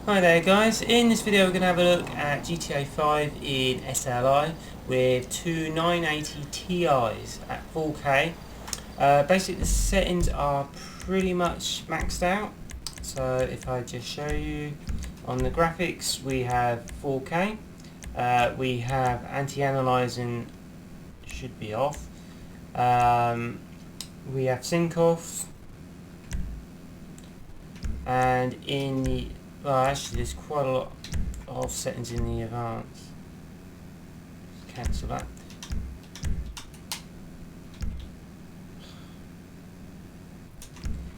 Hi there guys, in this video we're going to have a look at GTA 5 in SLI with two 980 Ti's at 4K. Basically the settings are pretty much maxed out, so if I just show you on the graphics we have 4K, we have anti-analyzing should be off, we have sync off, and in the well, actually there's quite a lot of settings in the advanced. Cancel that.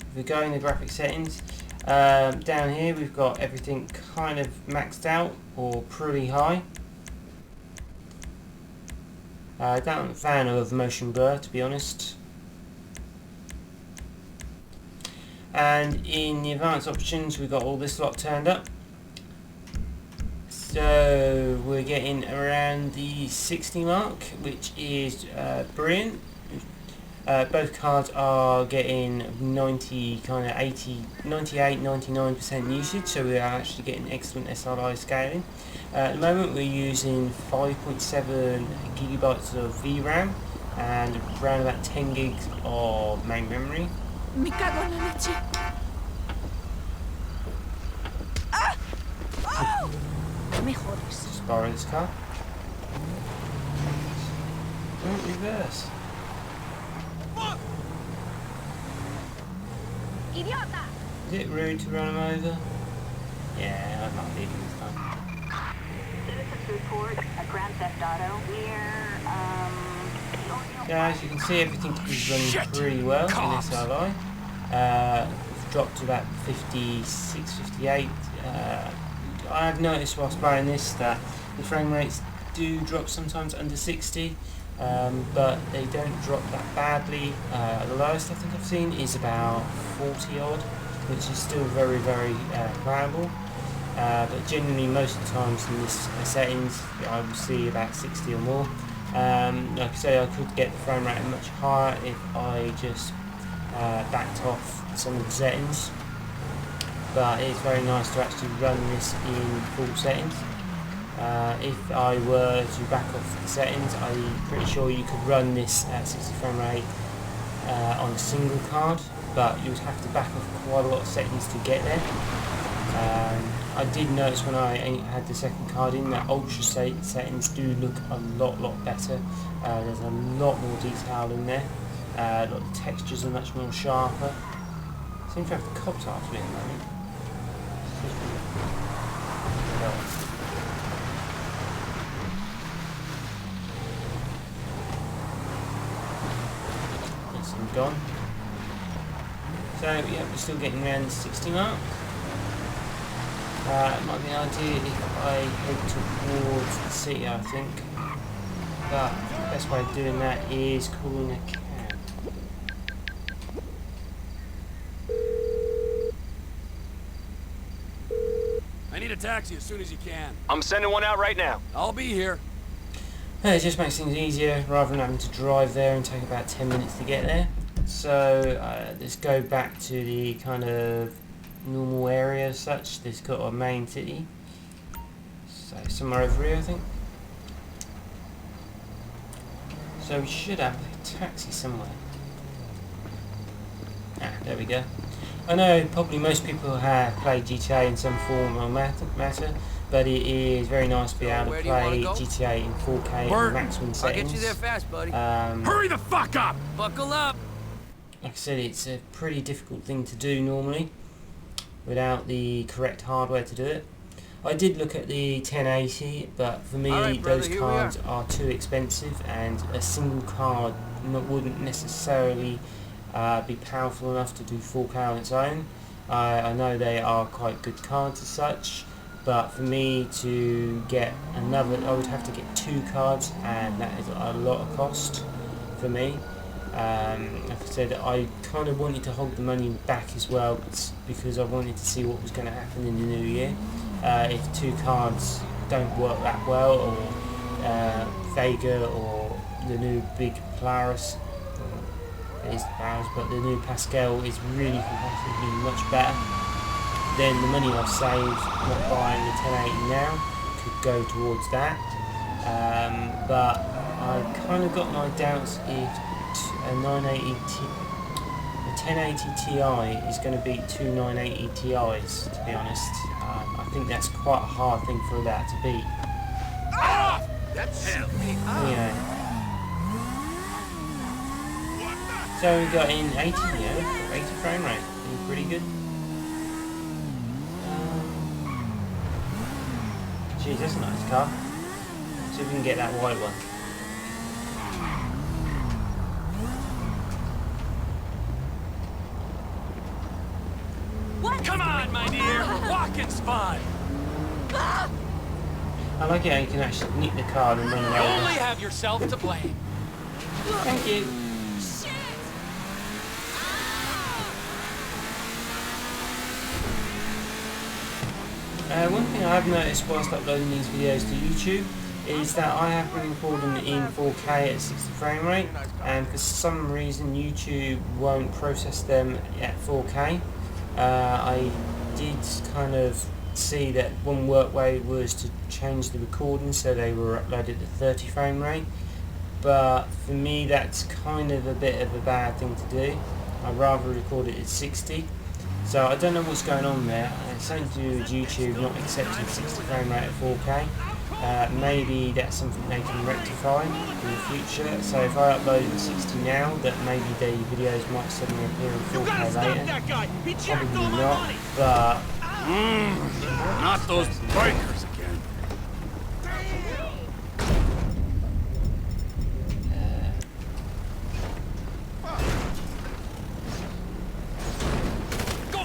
If we go in the graphic settings, down here we've got everything kind of maxed out or pretty high. Not a fan of motion blur, to be honest. And in the advanced options we've got all this lot turned up, so we're getting around the 60 mark, which is brilliant. Both cards are getting 90, kind of 80, 98, 99% usage, so we are actually getting excellent SLI scaling. At the moment we're using 5.7 gigabytes of VRAM and around about 10 gigs of main memory. Me cago en la leche. ¡Ah! ¡Oh! Me jodes. Just borrow this car. Don't reverse. Idiota! Is it rude to run him over? Yeah, I'm not leaving this time. Citizens report a Grand Theft Auto near, Yeah, as you can see, everything is running pretty well in SLI. It's dropped to about 56, 58. I have noticed whilst playing this that the frame rates do drop sometimes under 60, but they don't drop that badly. The lowest I think I've seen is about 40 odd, which is still very, very playable. But generally most of the times in this settings I will see about 60 or more. Like I say, I could get the frame rate much higher if I just backed off some of the settings, but it's very nice to actually run this in full settings. If I were to back off the settings, I'm pretty sure you could run this at 60 frame rate on a single card, but you would have to back off quite a lot of settings to get there. I did notice when I had the second card in that ultra settings do look a lot better. There's a lot more detail in there. A lot of the textures are much more sharper. Seems to have the cops after me at the moment. Yes, I'm gone. So yeah, we're still getting around the 60 mark. It might be an idea if I head towards the city, I think. But the best way of doing that is calling a cab. I need a taxi as soon as you can. I'm sending one out right now. I'll be here. It just makes things easier rather than having to drive there and take about 10 minutes to get there. So let's go back to the kind of normal area as such. This got a main city, so somewhere over here I think. So we should have a taxi somewhere. There we go. I know probably most people have played GTA in some form or matter, but it is very nice to be able to play GTA in 4K at maximum settings. I'll get you there fast, buddy. Hurry the fuck up! Buckle up! Like I said, it's a pretty difficult thing to do normally without the correct hardware to do it. I did look at the 1080, but for me those cards are too expensive, and a single card wouldn't necessarily be powerful enough to do 4K on its own. I know they are quite good cards as such, but for me to get another, I would have to get two cards, and that is a lot of cost for me. Like I said, I kind of wanted to hold the money back as well because I wanted to see what was going to happen in the new year. If two cards don't work that well, or Vega or the new big Polaris, it is Polaris, but the new Pascal is really fantastically much better, then the money I've saved not buying the 1080 now could go towards that. But I've kind of got my doubts if a 1080 Ti is going to beat two 980 Ti's, to be honest. I think that's quite a hard thing for that to beat. That's hell. Anyway. So we got in 80, yeah, 80 frame rate, pretty good. Geez, that's a nice car. See if we can get that white one. Come on, my dear. Walking's fun. I like it how you can actually nick the car and run You away. only have yourself to blame. Thank you. One thing I have noticed whilst uploading these videos to YouTube is that I have been recording in 4K at 60 frame rate, and for some reason YouTube won't process them at 4K. I did kind of see that one workway was to change the recording so they were uploaded at 30 frame rate, but for me that's kind of a bit of a bad thing to do. I'd rather record it at 60. So I don't know what's going on there. It's something to do with YouTube not accepting 60 frame rate at 4K. Maybe that's something they can rectify in the future. So if I upload it at 60 now, that maybe the videos might suddenly appear in 4K later. Probably not, but... Not those bikers again.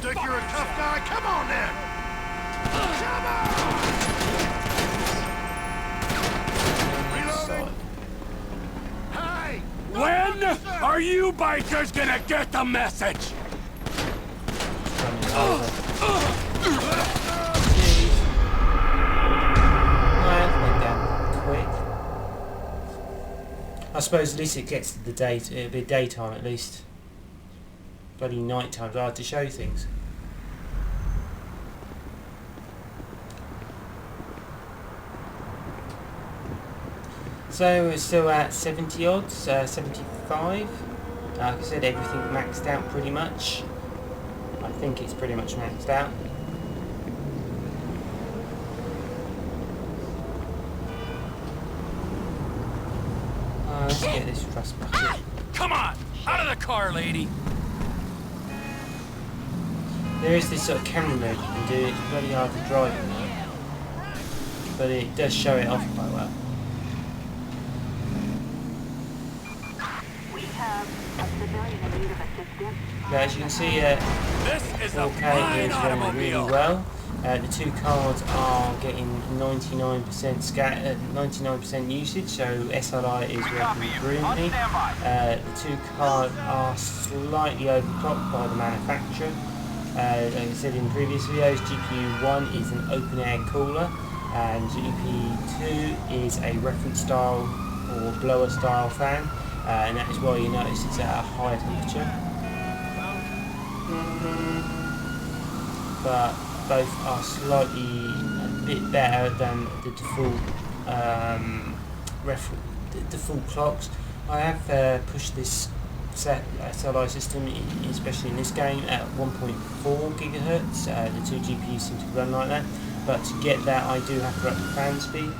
Think you're a tough guy? Come on then! Come on! Reloading! Hey! When are you bikers gonna get the message? I suppose at least it gets to the date. It'll be daytime at least. Bloody night time's hard to show things. So we're still at 70 odds, 75. Like I said, everything maxed out pretty much. I think it's pretty much maxed out. Let's get this thrust bucket. Come on! Out of the car, lady! There is this sort of camera mode you can do. It's bloody hard to drive in there, but it does show it off quite well. We have a civilian in need of assistance. Now, as you can see, This is a 4K fine is running really automobile. well. The two cards are getting 99% usage, so SLI is working brilliantly. The two cards are slightly overclocked by the manufacturer. Like I said in previous videos, GPU 1 is an open air cooler, and GPU 2 is a reference style or blower style fan, and that is why you notice it's at a higher temperature. But both are slightly a bit better than the default default clocks. I have pushed this SLI system, especially in this game, at 1.4 gigahertz. The two GPUs seem to run like that, but to get that I do have to up the fan speed.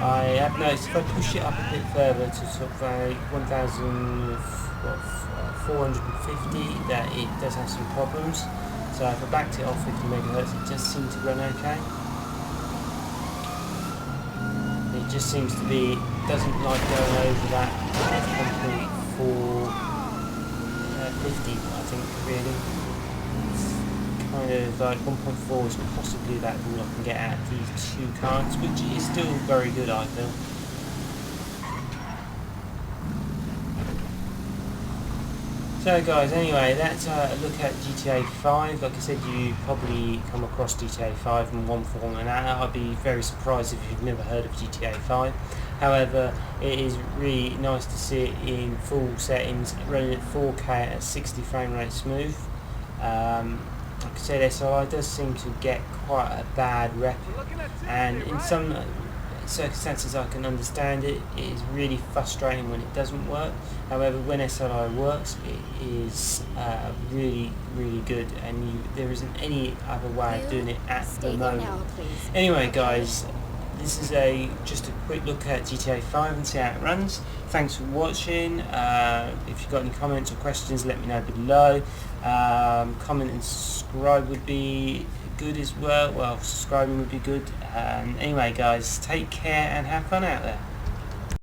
I have noticed if I push it up a bit further to sort of 1,450, that it does have some problems. So if I backed it off 50 megahertz, it just seems to run okay. It just seems to be, doesn't like going over that 1.450, I think, really. It's kind of like 1.4 is possibly about all I can get out of these two cards, which is still very good, I feel. So guys, anyway, that's a look at GTA 5. Like I said, you probably come across GTA 5 in one form or another. I'd be very surprised if you've never heard of GTA 5. However, it is really nice to see it in full settings, running at 4K at 60 frame rate smooth. I like I said, SLI does seem to get quite a bad rep, and in some circumstances I can understand it. It is really frustrating when it doesn't work. However, when SLI works, it is really, really good, and there isn't any other way of doing it at the moment. Anyway, guys, this is just a quick look at GTA 5 and see how it runs. Thanks for watching. If you've got any comments or questions, let me know below. Comment and subscribe would be good as well. Well, subscribing would be good. Anyway, guys, take care and have fun out there.